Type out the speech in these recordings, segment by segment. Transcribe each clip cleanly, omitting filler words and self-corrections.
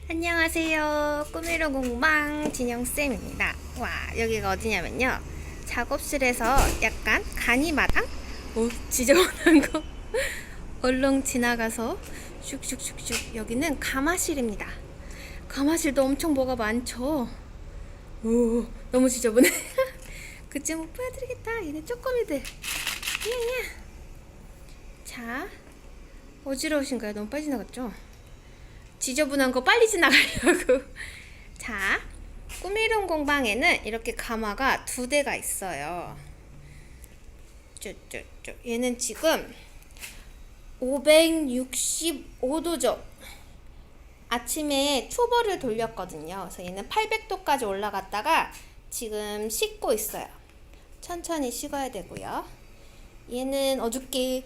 안녕하세요. 꾸미러 공방 진영쌤입니다. 와, 여기가 어디냐면요. 작업실에서 약간 간이마당? 지저분한 거 얼렁 지나가서 슉슉슉슉. 여기는 가마실입니다. 가마실도 엄청 뭐가 많죠. 너무 지저분해. 그쯤 못 보여드리겠다. 얘네 쪼꼬미들. 야. 자, 어지러우신가요? 너무 빨리 지나갔죠? 지저분한 거 빨리 지나가려고. 자, 꾸미름 공방에는 이렇게 가마가 2대가 있어요. 쭈쭈쭈. 얘는 지금 565도죠. 아침에 초벌을 돌렸거든요. 그래서 얘는 800도까지 올라갔다가 지금 식고 있어요. 천천히 식어야 되고요. 얘는 어저께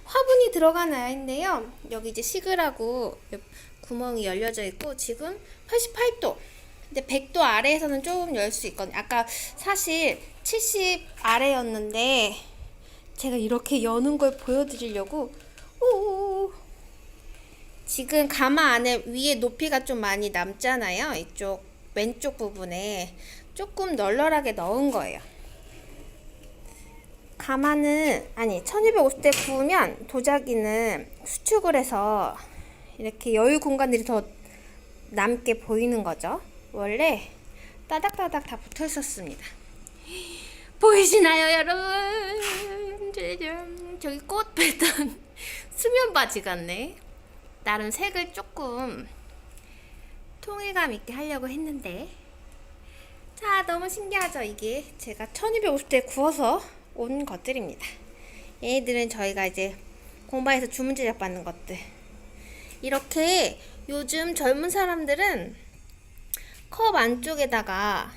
화분이 들어간 아이인데요. 여기 이제 식으라고 구멍이 열려져 있고 지금 88도. 근데 100도 아래에서는 좀 열 수 있거든요. 아까 사실 70 아래였는데 제가 이렇게 여는 걸 보여드리려고 지금 가마 안에 위에 높이가 좀 많이 남잖아요. 이쪽 왼쪽 부분에 조금 널널하게 넣은 거예요. 가마는 1250대 구우면 도자기는 수축을 해서 이렇게 여유 공간들이 더 남게 보이는 거죠. 원래 따닥따닥 다 붙어 있었습니다. 보이시나요, 여러분? 저기 꽃 패턴 수면 바지 같네. 나름 색을 조금 통일감 있게 하려고 했는데, 자, 너무 신기하죠? 이게 제가 1250대 구워서 온 것들입니다. 얘네들은 저희가 이제 공방에서 주문 제작 받는 것들. 이렇게 요즘 젊은 사람들은 컵 안쪽에다가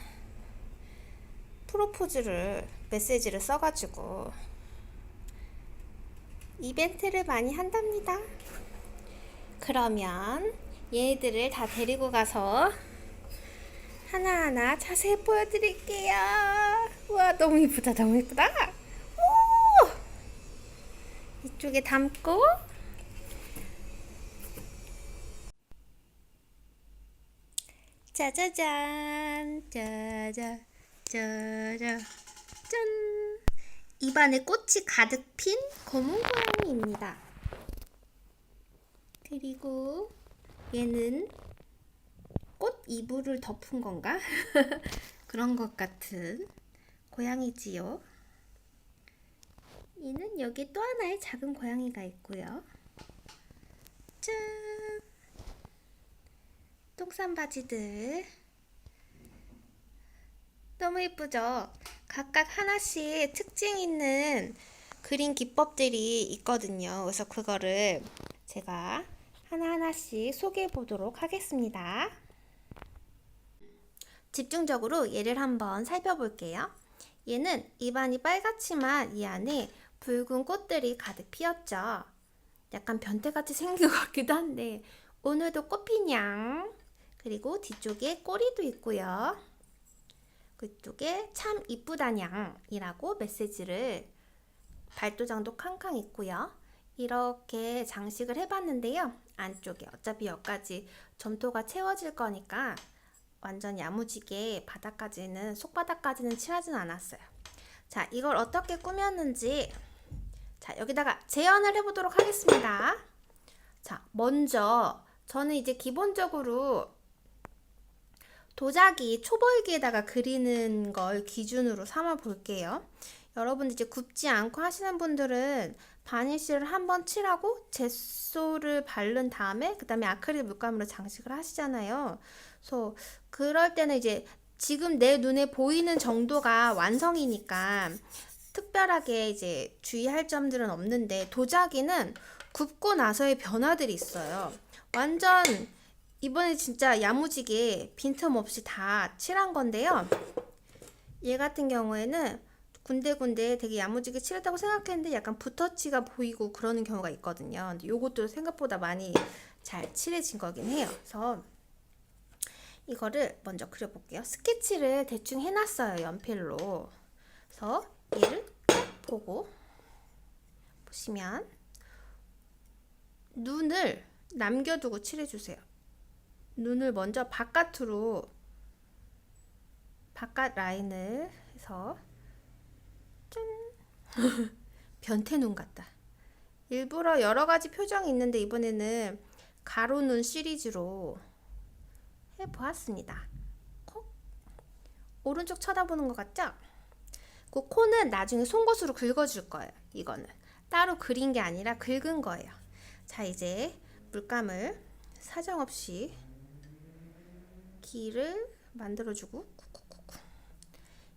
프로포즈를 메시지를 써가지고 이벤트를 많이 한답니다. 그러면 얘네들을 다 데리고 가서 하나하나 자세히 보여드릴게요. 우와, 너무 이쁘다, 너무 이쁘다. 오! 이쪽에 담고 짜자잔, 짜자짜자, 짠! 입안에 꽃이 가득 핀 검은 고양이입니다. 그리고 얘는 꽃 이불을 덮은 건가? 그런 것 같은 고양이지요. 얘는 여기 또 하나의 작은 고양이가 있고요. 짠! 똥싼 바지들 너무 예쁘죠? 각각 하나씩 특징 있는 그림 기법들이 있거든요. 그래서 그거를 제가 하나하나씩 소개해 보도록 하겠습니다. 집중적으로 얘를 한번 살펴볼게요. 얘는 입안이 빨갛지만 이 안에 붉은 꽃들이 가득 피었죠. 약간 변태같이 생긴 것 같기도 한데 오늘도 꽃피냥. 그리고 뒤쪽에 꼬리도 있고요. 그쪽에 참 이쁘다냥이라고 메시지를 발도장도 캉캉 있고요. 이렇게 장식을 해봤는데요. 안쪽에 어차피 여기까지 점토가 채워질 거니까 완전 야무지게 바닥까지는 속바닥까지는 칠하진 않았어요. 자, 이걸 어떻게 꾸몄는지 자, 여기다가 재현을 해보도록 하겠습니다. 자, 먼저 저는 이제 기본적으로 도자기 초벌기에다가 그리는 걸 기준으로 삼아 볼게요. 여러분 이제 굽지 않고 하시는 분들은 바니쉬를 한번 칠하고 젯소를 바른 다음에 그 다음에 아크릴 물감으로 장식을 하시잖아요. 그래서 그럴 때는 이제 지금 내 눈에 보이는 정도가 완성이니까 특별하게 이제 주의할 점들은 없는데 도자기는 굽고 나서의 변화들이 있어요. 완전 이번에 진짜 야무지게 빈틈없이 다 칠한 건데요. 얘 같은 경우에는 군데군데 되게 야무지게 칠했다고 생각했는데 약간 붓터치가 보이고 그러는 경우가 있거든요. 근데 요것도 생각보다 많이 잘 칠해진 거긴 해요. 그래서 이거를 먼저 그려볼게요. 스케치를 대충 해놨어요. 연필로. 그래서 얘를 보고 보시면 눈을 남겨두고 칠해주세요. 눈을 먼저 바깥으로 바깥 라인을 해서 짠 변태 눈 같다. 일부러 여러 가지 표정이 있는데 이번에는 가로 눈 시리즈로 해보았습니다. 콕. 오른쪽 쳐다보는 것 같죠? 그 코는 나중에 송곳으로 긁어줄 거예요. 이거는 따로 그린 게 아니라 긁은 거예요. 자, 이제 물감을 사정없이 길을 만들어주고 쿡쿡쿡쿡.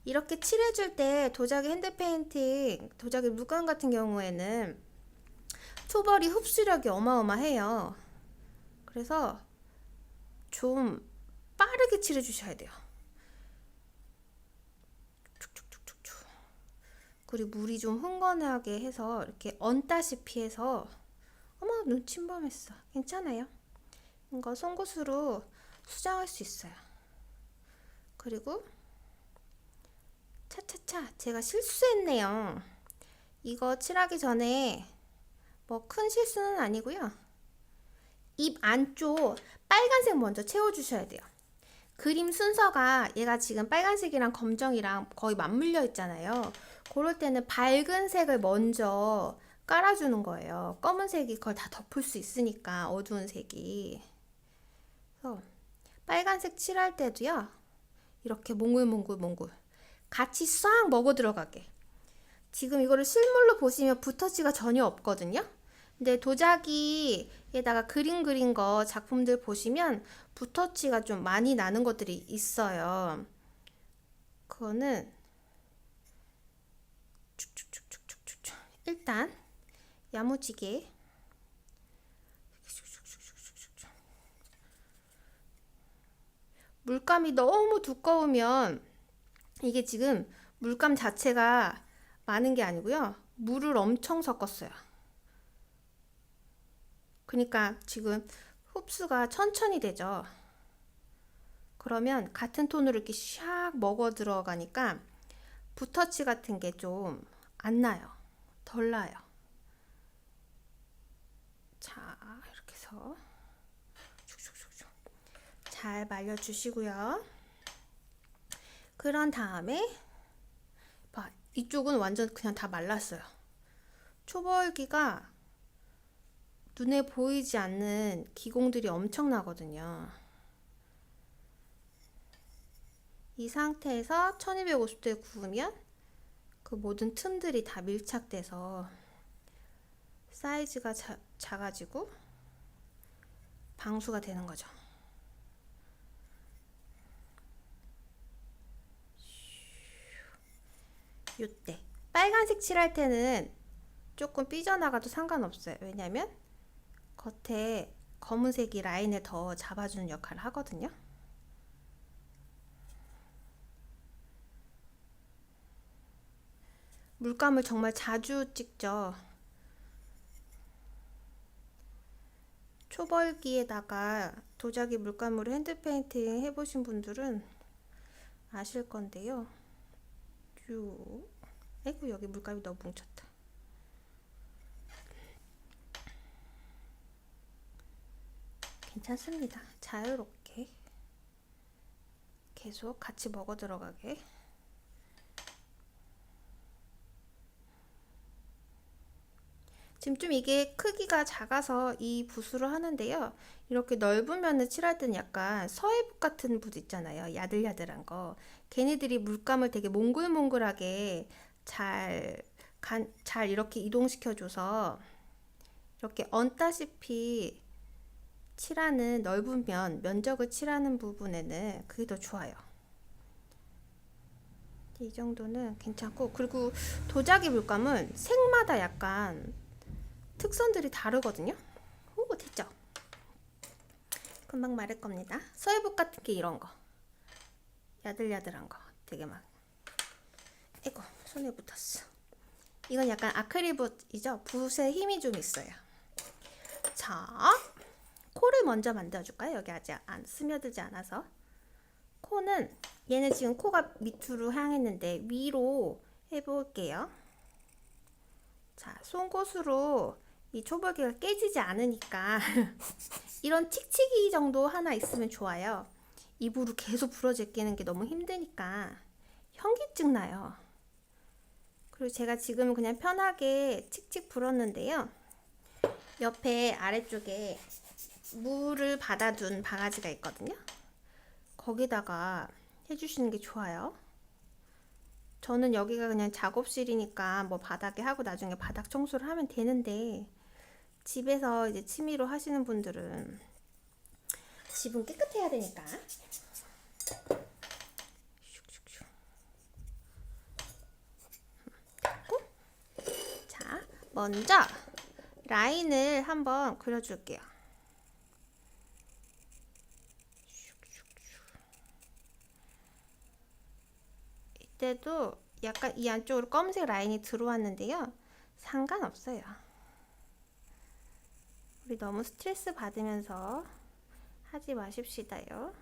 이렇게 칠해줄 때 도자기 핸드페인팅, 도자기 물감 같은 경우에는 초벌이 흡수력이 어마어마해요. 그래서 좀 빠르게 칠해주셔야 돼요. 축축축축축. 그리고 물이 좀 흥건하게 해서 이렇게 얹다시피 해서 어머 눈 침범했어. 괜찮아요. 이거 송곳으로 수정할 수 있어요. 그리고 차차차 제가 실수했네요. 이거 칠하기 전에 뭐 큰 실수는 아니고요. 입 안쪽 빨간색 먼저 채워주셔야 돼요. 그림 순서가 얘가 지금 빨간색이랑 검정이랑 거의 맞물려 있잖아요. 그럴 때는 밝은 색을 먼저 깔아주는 거예요. 검은색이 그걸 다 덮을 수 있으니까 어두운 색이. 그래서 빨간색 칠할 때도요. 이렇게 몽글몽글 같이 싹 먹어 들어가게. 지금 이거를 실물로 보시면 붓터치가 전혀 없거든요. 근데 도자기에다가 그린 거 작품들 보시면 붓터치가 좀 많이 나는 것들이 있어요. 그거는 축축축축축축 일단 야무지게 물감이 너무 두꺼우면 이게 지금 물감 자체가 많은 게 아니고요. 물을 엄청 섞었어요. 그러니까 지금 흡수가 천천히 되죠. 그러면 같은 톤으로 이렇게 샥 먹어 들어가니까 붓터치 같은 게 좀 안 나요. 덜 나요. 자, 이렇게 해서 잘 말려주시고요. 그런 다음에 봐, 이쪽은 완전 그냥 다 말랐어요. 초벌기가 눈에 보이지 않는 기공들이 엄청나거든요. 이 상태에서 1250도에 구우면 그 모든 틈들이 다 밀착돼서 사이즈가 작아지고 방수가 되는 거죠. 이때 빨간색 칠할 때는 조금 삐져나가도 상관없어요. 왜냐면 겉에 검은색이 라인을 더 잡아주는 역할을 하거든요. 물감을 정말 자주 찍죠. 초벌기에다가 도자기 물감으로 핸드페인팅 해보신 분들은 아실 건데요. 쭉. 아이고 여기 물감이 너무 뭉쳤다. 괜찮습니다. 자유롭게 계속 같이 먹어 들어가게. 지금 좀 이게 크기가 작아서 이 붓으로 하는데요. 이렇게 넓은 면을 칠할 때는 약간 서해붓 같은 붓 있잖아요. 야들야들한 거. 걔네들이 물감을 되게 몽글몽글하게 잘 이렇게 이동시켜줘서 이렇게 얹다시피 칠하는 넓은 면적을 칠하는 부분에는 그게 더 좋아요. 이 정도는 괜찮고, 그리고 도자기 물감은 색마다 약간 특성들이 다르거든요. 오, 됐죠? 금방 마를 겁니다. 서해붓 같은 게 이런 거. 야들야들한 거. 되게 막. 아이고, 손에 붙었어. 이건 약간 아크릴 붓이죠? 붓에 힘이 좀 있어요. 자, 코를 먼저 만들어줄까요? 여기 아직 안 스며들지 않아서. 코는 얘는 지금 코가 밑으로 향했는데 위로 해볼게요. 자, 송곳으로 이 초벌기가 깨지지 않으니까 이런 칙칙이 정도 하나 있으면 좋아요. 입으로 계속 불어 제끼는 게 너무 힘드니까 현기증 나요. 그리고 제가 지금은 그냥 편하게 칙칙 불었는데요. 옆에 아래쪽에 물을 받아둔 바가지가 있거든요. 거기다가 해주시는 게 좋아요. 저는 여기가 그냥 작업실이니까 뭐 바닥에 하고 나중에 바닥 청소를 하면 되는데, 집에서 이제 취미로 하시는 분들은 집은 깨끗해야 되니까. 자, 먼저 라인을 한번 그려줄게요. 이때도 약간 이 안쪽으로 검은색 라인이 들어왔는데요. 상관없어요. 우리 너무 스트레스 받으면서 하지 마십시다요.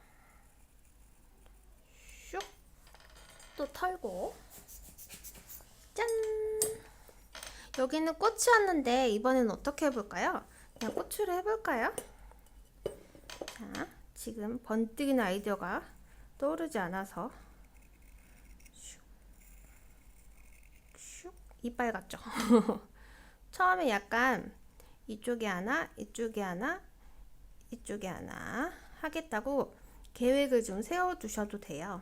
슉! 또 털고. 짠! 여기는 꽃이었는데 이번에는 어떻게 해볼까요? 그냥 꽃으로 해볼까요? 자, 지금 번뜩이는 아이디어가 떠오르지 않아서 슉! 이빨 같죠? 처음에 약간 이쪽에 하나, 이쪽에 하나, 이쪽에 하나 하겠다고 계획을 좀 세워두셔도 돼요.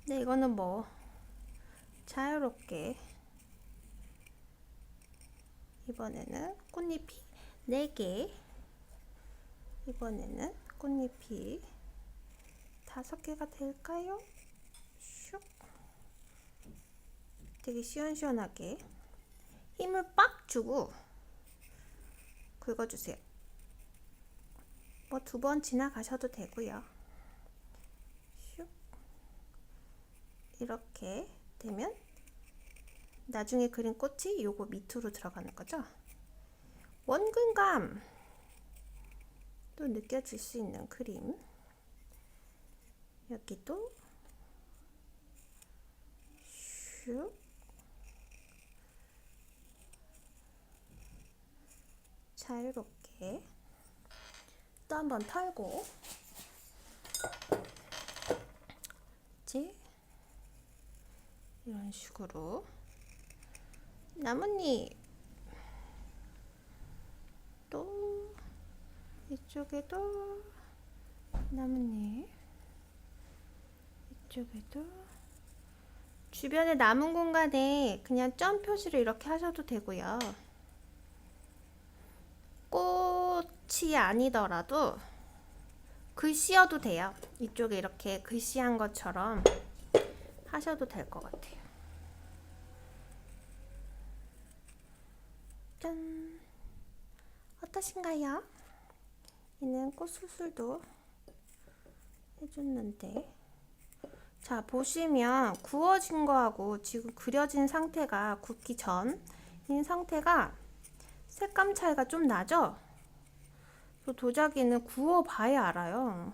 근데 이거는 뭐 자유롭게 이번에는 꽃잎이 4개, 이번에는 꽃잎이 5개가 될까요? 슉. 되게 시원시원하게 힘을 빡 주고 긁어주세요. 뭐 2번 지나가셔도 되고요. 슉. 이렇게 되면 나중에 그린 꽃이 요거 밑으로 들어가는 거죠. 원근감 또 느껴질 수 있는 그림. 여기도 슉. 자유롭게 또 한번 털고, 이제 이런 식으로 나뭇잎 또 이쪽에도 나뭇잎, 이쪽에도 주변에 남은 공간에 그냥 점 표시를 이렇게 하셔도 되고요. 꽃이 아니더라도 글씨여도 돼요. 이쪽에 이렇게 글씨한 것처럼 하셔도 될 것 같아요. 짠! 어떠신가요? 얘는 꽃 수술도 해줬는데, 자, 보시면 구워진 거하고 지금 그려진 상태가, 굽기 전인 상태가 색감 차이가 좀 나죠? 도자기는 구워봐야 알아요.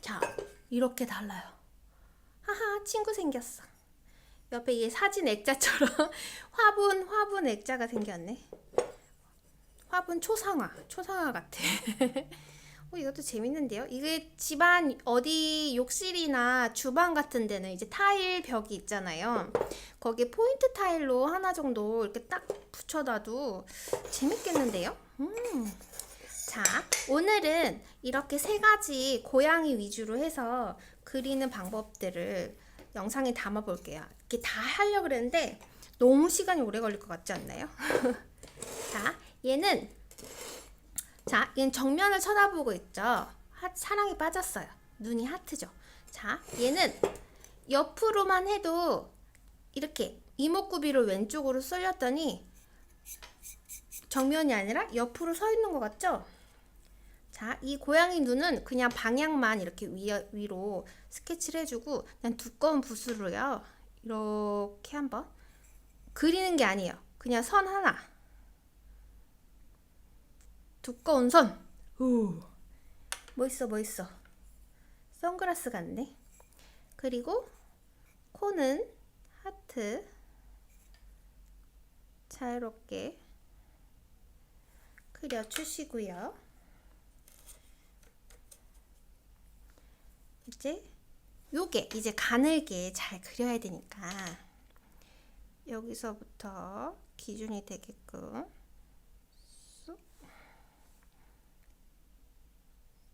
자, 이렇게 달라요. 하하, 친구 생겼어. 옆에 얘 사진 액자처럼 화분 액자가 생겼네. 화분 초상화 같아. 이것도 재밌는데요. 이게 집안 어디 욕실이나 주방 같은 데는 이제 타일 벽이 있잖아요. 거기에 포인트 타일로 하나 정도 이렇게 딱 붙여놔도 재밌겠는데요. 자, 오늘은 이렇게 3가지 고양이 위주로 해서 그리는 방법들을 영상에 담아 볼게요. 이렇게 다 하려고 그랬는데 너무 시간이 오래 걸릴 것 같지 않나요? 얘는 정면을 쳐다보고 있죠. 사랑에 빠졌어요. 눈이 하트죠. 자, 얘는 옆으로만 해도 이렇게 이목구비를 왼쪽으로 쏠렸더니 정면이 아니라 옆으로 서 있는 것 같죠? 자, 이 고양이 눈은 그냥 방향만 이렇게 위로 스케치를 해주고, 그냥 두꺼운 붓으로요, 이렇게 한번 그리는 게 아니에요. 그냥 선 하나, 두꺼운 선. 오, 멋있어. 선글라스 같네. 그리고 코는 하트, 자유롭게 그려주시고요. 요게 이제 가늘게 잘 그려야 되니까 여기서부터 기준이 되게끔 쑥,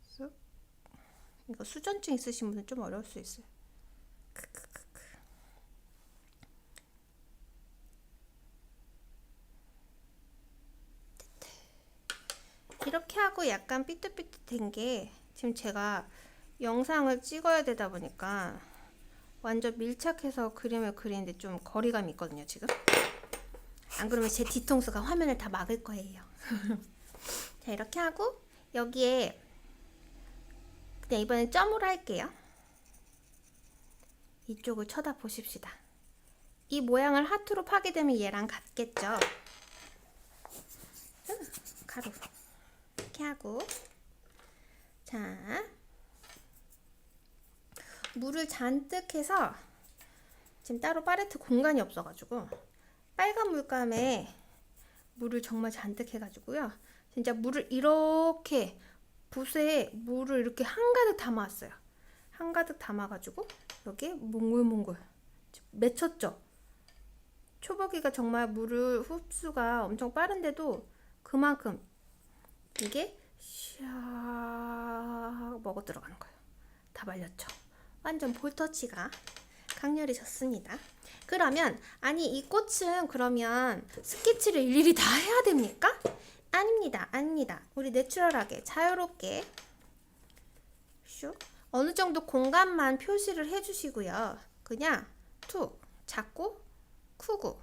쑥. 이거 수전증 있으신 분은 좀 어려울 수 있어요. 크크크크. 이렇게 하고 약간 삐뚤삐뚤된 게 지금 제가 영상을 찍어야 되다 보니까 완전 밀착해서 그림을 그리는데 좀 거리감이 있거든요, 지금. 안 그러면 제 뒤통수가 화면을 다 막을 거예요. 자, 이렇게 하고 여기에 그냥 이번엔 점으로 할게요. 이쪽을 쳐다보십시다. 이 모양을 하트로 파괴되면 얘랑 같겠죠? 가로 이렇게 하고, 자, 물을 잔뜩 해서 지금 따로 팔레트 공간이 없어가지고 빨간 물감에 물을 정말 잔뜩 해가지고요. 진짜 물을 이렇게 붓에 물을 이렇게 한가득 담아왔어요. 한가득 담아가지고 여기에 몽글몽글 맺혔죠. 초보기가 정말 물을 흡수가 엄청 빠른데도 그만큼 이게 샥 먹어 들어가는 거예요. 다 말렸죠. 완전 볼터치가 강렬해졌습니다. 그러면 아니 이 꽃은 그러면 스케치를 일일이 다 해야 됩니까? 아닙니다. 아닙니다. 우리 내추럴하게 자유롭게 슉 어느 정도 공간만 표시를 해주시고요. 그냥 툭 작고 크고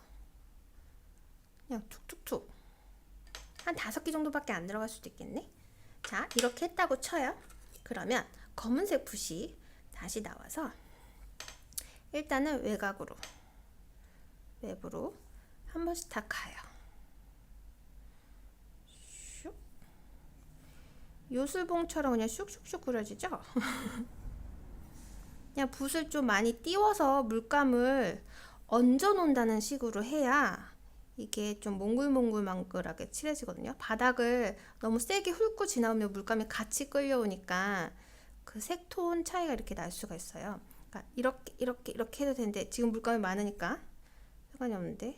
그냥 툭툭툭 한 5개 정도밖에 안 들어갈 수도 있겠네. 자, 이렇게 했다고 쳐요. 그러면 검은색 붓이 다시 나와서 일단은 외곽으로 외부로 한 번씩 다 가요. 슉. 요술봉처럼 그냥 슉슉슉 그려지죠? 그냥 붓을 좀 많이 띄워서 물감을 얹어 놓는다는 식으로 해야 이게 좀 몽글몽글망글하게 칠해지거든요. 바닥을 너무 세게 훑고 지나오면 물감이 같이 끌려오니까 그 색톤 차이가 이렇게 날 수가 있어요. 그러니까 이렇게 해도 되는데 지금 물감이 많으니까 상관이 없는데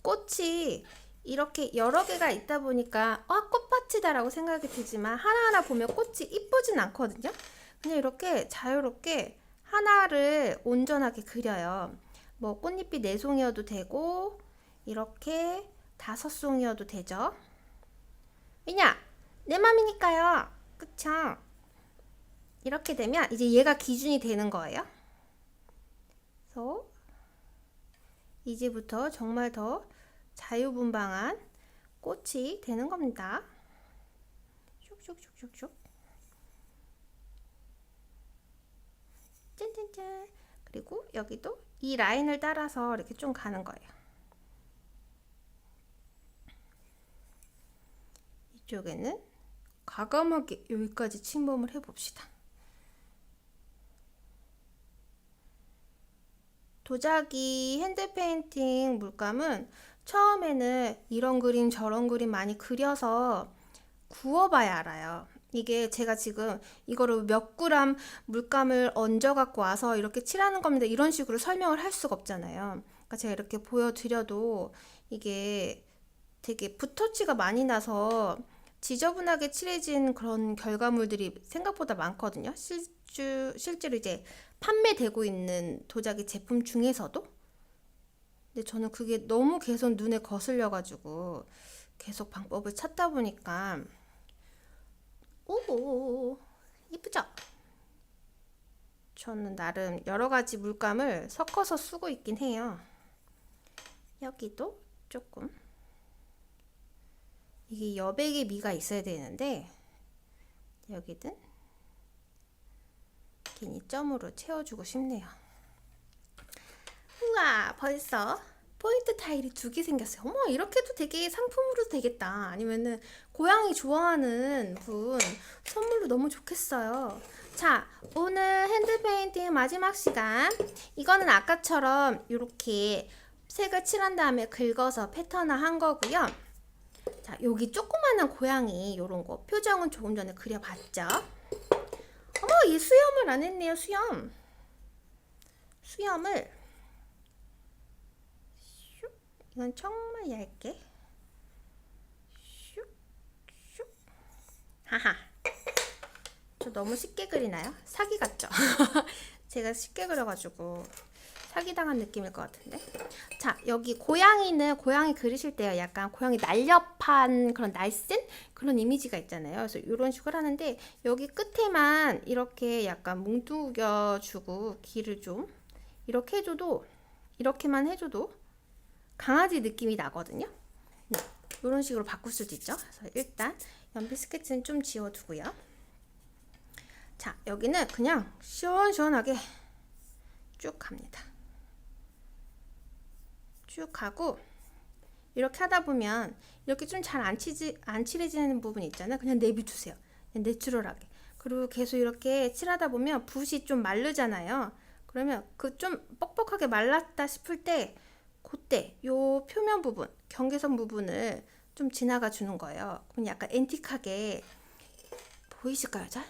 꽃이 이렇게 여러 개가 있다 보니까 꽃밭이다라고 생각이 들지만 하나하나 보면 꽃이 이쁘진 않거든요. 그냥 이렇게 자유롭게 하나를 온전하게 그려요. 뭐 꽃잎이 4송이여도 되고 이렇게 5송이여도 되죠. 왜냐? 내 맘이니까요. 그쵸? 이렇게 되면 이제 얘가 기준이 되는 거예요. 그래서 이제부터 정말 더 자유분방한 꽃이 되는 겁니다. 슉슉슉슉슉. 짠짠짠. 그리고 여기도 이 라인을 따라서 이렇게 좀 가는 거예요. 이쪽에는 과감하게 여기까지 침범을 해봅시다. 도자기 핸드페인팅 물감은 처음에는 이런 그림 저런 그림 많이 그려서 구워봐야 알아요. 이게 제가 지금 이거를 몇 그램 물감을 얹어 갖고 와서 이렇게 칠하는 겁니다. 이런 식으로 설명을 할 수가 없잖아요. 그러니까 제가 이렇게 보여드려도 이게 되게 붓터치가 많이 나서 지저분하게 칠해진 그런 결과물들이 생각보다 많거든요. 실제로 이제 판매되고 있는 도자기 제품 중에서도. 근데 저는 그게 너무 계속 눈에 거슬려 가지고 계속 방법을 찾다 보니까 오 이쁘죠? 저는 나름 여러 가지 물감을 섞어서 쓰고 있긴 해요. 여기도 조금 이게 여백의 미가 있어야 되는데 여기는 괜히 점으로 채워주고 싶네요. 우와 벌써 포인트 타일이 2개 생겼어요. 어머 이렇게 해도 되게 상품으로도 되겠다. 아니면은 고양이 좋아하는 분 선물로 너무 좋겠어요. 자 오늘 핸드 페인팅 마지막 시간. 이거는 아까처럼 이렇게 색을 칠한 다음에 긁어서 패턴화 한 거고요. 자, 여기 조그마한 고양이 요런 거 표정은 조금 전에 그려봤죠? 어머, 이 수염을 안 했네요. 수염을 슉, 이건 정말 얇게 슉, 슉. 하하, 저 너무 쉽게 그리나요? 사기 같죠? 제가 쉽게 그려가지고 사기당한 느낌일 것 같은데. 자, 여기 고양이는 고양이 그리실 때요, 약간 고양이 날렵한 그런 날쌘 그런 이미지가 있잖아요. 그래서 이런 식으로 하는데 여기 끝에만 이렇게 약간 뭉뚱겨주고 길을 좀 이렇게 해줘도, 이렇게만 해줘도 강아지 느낌이 나거든요. 네, 이런 식으로 바꿀 수도 있죠. 그래서 일단 연필 스케치는 좀 지워두고요. 자, 여기는 그냥 시원시원하게 쭉 갑니다. 쭉 가고 이렇게 하다 보면 이렇게 좀 잘 안 칠해지는 부분이 있잖아요. 그냥 내비두세요. 그냥 내추럴하게. 그리고 계속 이렇게 칠하다 보면 붓이 좀 마르잖아요. 그러면 그 좀 뻑뻑하게 말랐다 싶을 때 그때 요 표면 부분, 경계선 부분을 좀 지나가 주는 거예요. 그럼 약간 앤틱하게 보이실까요? 잘?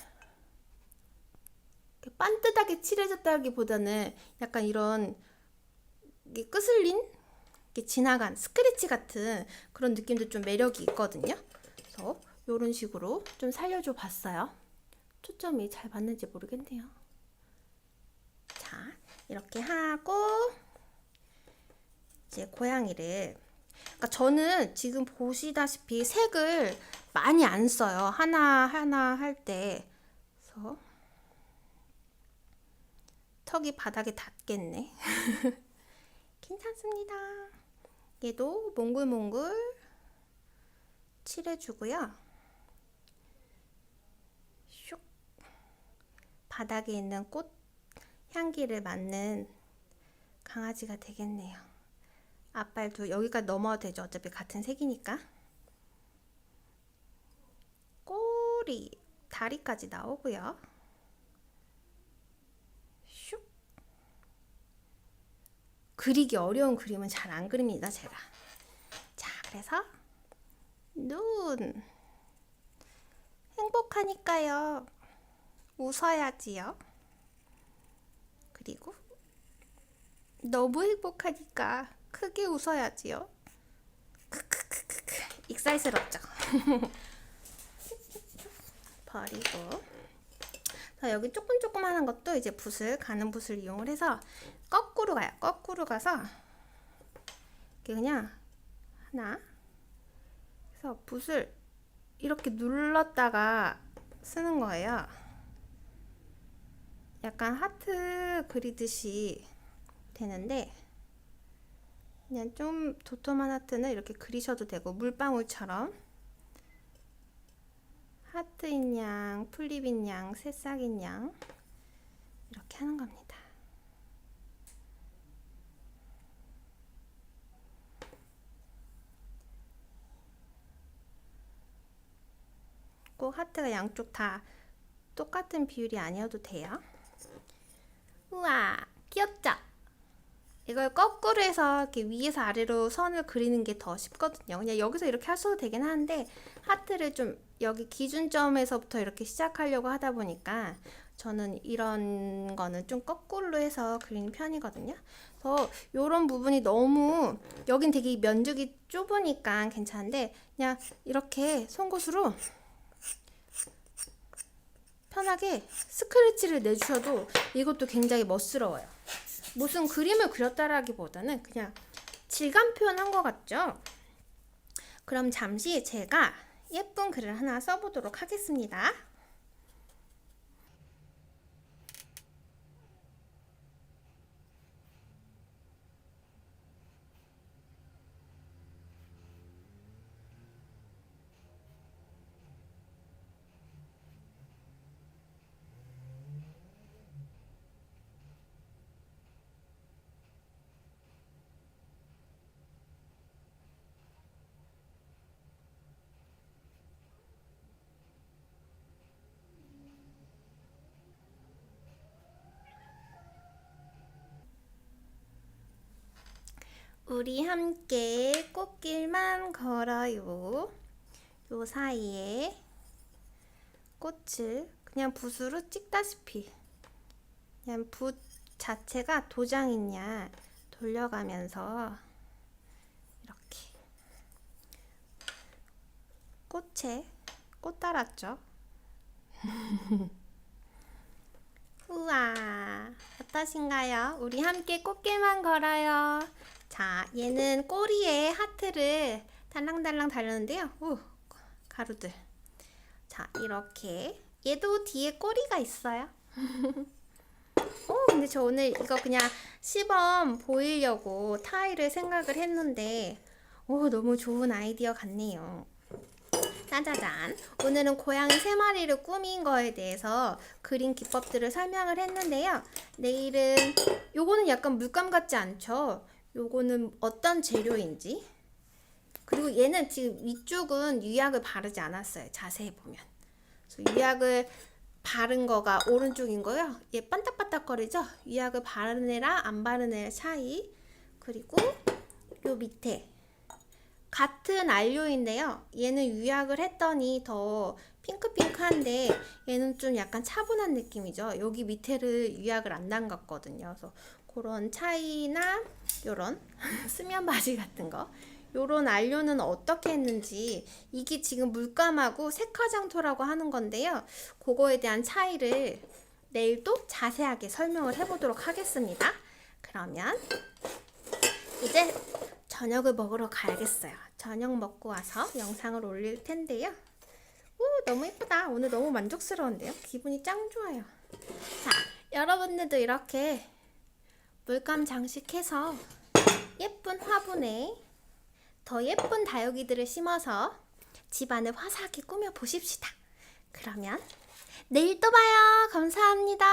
반듯하게 칠해졌다기보다는 약간 이런 끄슬린 지나간 스크래치 같은 그런 느낌도 좀 매력이 있거든요. 그래서 이런 식으로 좀 살려줘 봤어요. 초점이 잘 맞는지 모르겠네요. 자, 이렇게 하고 이제 고양이를, 그러니까 저는 지금 보시다시피 색을 많이 안 써요. 하나하나 할 때. 그래서 턱이 바닥에 닿겠네. 괜찮습니다. 얘도 몽글몽글 칠해주고요. 슉. 바닥에 있는 꽃 향기를 맡는 강아지가 되겠네요. 앞발도 여기까지 넘어도 되죠. 어차피 같은 색이니까. 꼬리, 다리까지 나오고요. 슉. 그리기 어려운 그림은 잘 안 그립니다, 제가. 자, 그래서 눈. 행복하니까요. 웃어야지요. 그리고 너무 행복하니까 크게 웃어야지요. 크크크크크. 익살스럽죠? 버리고. 자, 여기 조금조금하는 것도 이제 붓을, 가는 붓을 이용을 해서 거꾸로 가요. 거꾸로 가서 이렇게 그냥 하나. 그래서 붓을 이렇게 눌렀다가 쓰는 거예요. 약간 하트 그리듯이 되는데 그냥 좀 도톰한 하트는 이렇게 그리셔도 되고, 물방울처럼 하트인 양, 풀립인 양, 새싹인 양 이렇게 하는 겁니다. 꼭 하트가 양쪽 다 똑같은 비율이 아니어도 돼요. 우와, 귀엽죠? 이걸 거꾸로 해서 이렇게 위에서 아래로 선을 그리는 게 더 쉽거든요. 그냥 여기서 이렇게 하셔도 되긴 하는데 하트를 좀 여기 기준점에서부터 이렇게 시작하려고 하다 보니까 저는 이런 거는 좀 거꾸로 해서 그리는 편이거든요. 그래서 이런 부분이 너무, 여긴 되게 면적이 좁으니까 괜찮은데 그냥 이렇게 송곳으로 편하게 스크래치를 내주셔도 이것도 굉장히 멋스러워요. 무슨 그림을 그렸다라기보다는 그냥 질감 표현한 것 같죠? 그럼 잠시 제가 예쁜 글을 하나 써보도록 하겠습니다. 우리 함께 꽃길만 걸어요. 요 사이에 꽃을 그냥 붓으로 찍다시피 그냥 붓 자체가 도장이냐 돌려가면서 이렇게 꽃에 꽃 달았죠. 우와, 어떠신가요? 우리 함께 꽃길만 걸어요. 자, 얘는 꼬리에 하트를 달랑달랑 달렸는데요. 가루들. 자, 이렇게. 얘도 뒤에 꼬리가 있어요. 근데 저 오늘 이거 그냥 시범 보이려고 타일을 생각을 했는데, 너무 좋은 아이디어 같네요. 짜자잔. 오늘은 고양이 3마리를 꾸민 거에 대해서 그림 기법들을 설명을 했는데요. 내일은 요거는 약간 물감 같지 않죠? 요거는 어떤 재료인지. 그리고 얘는 지금 위쪽은 유약을 바르지 않았어요. 자세히 보면. 그래서 유약을 바른 거가 오른쪽인 거요. 얘 반딱반딱거리죠? 유약을 바른 애랑 안 바른 애 차이. 그리고 요 밑에 같은 안료인데요. 얘는 유약을 했더니 더 핑크핑크한데 얘는 좀 약간 차분한 느낌이죠. 여기 밑에를 유약을 안 담갔거든요. 그래서 그런 차이나 요런 수면 바지 같은 거 요런 안료는 어떻게 했는지 이게 지금 물감하고 색화장토라고 하는 건데요. 그거에 대한 차이를 내일도 자세하게 설명을 해보도록 하겠습니다. 그러면 이제 저녁을 먹으러 가야겠어요. 저녁 먹고 와서 영상을 올릴 텐데요. 너무 예쁘다. 오늘 너무 만족스러운데요. 기분이 짱 좋아요. 자, 여러분들도 이렇게 물감 장식해서 예쁜 화분에 더 예쁜 다육이들을 심어서 집안을 화사하게 꾸며 보십시다. 그러면 내일 또 봐요. 감사합니다.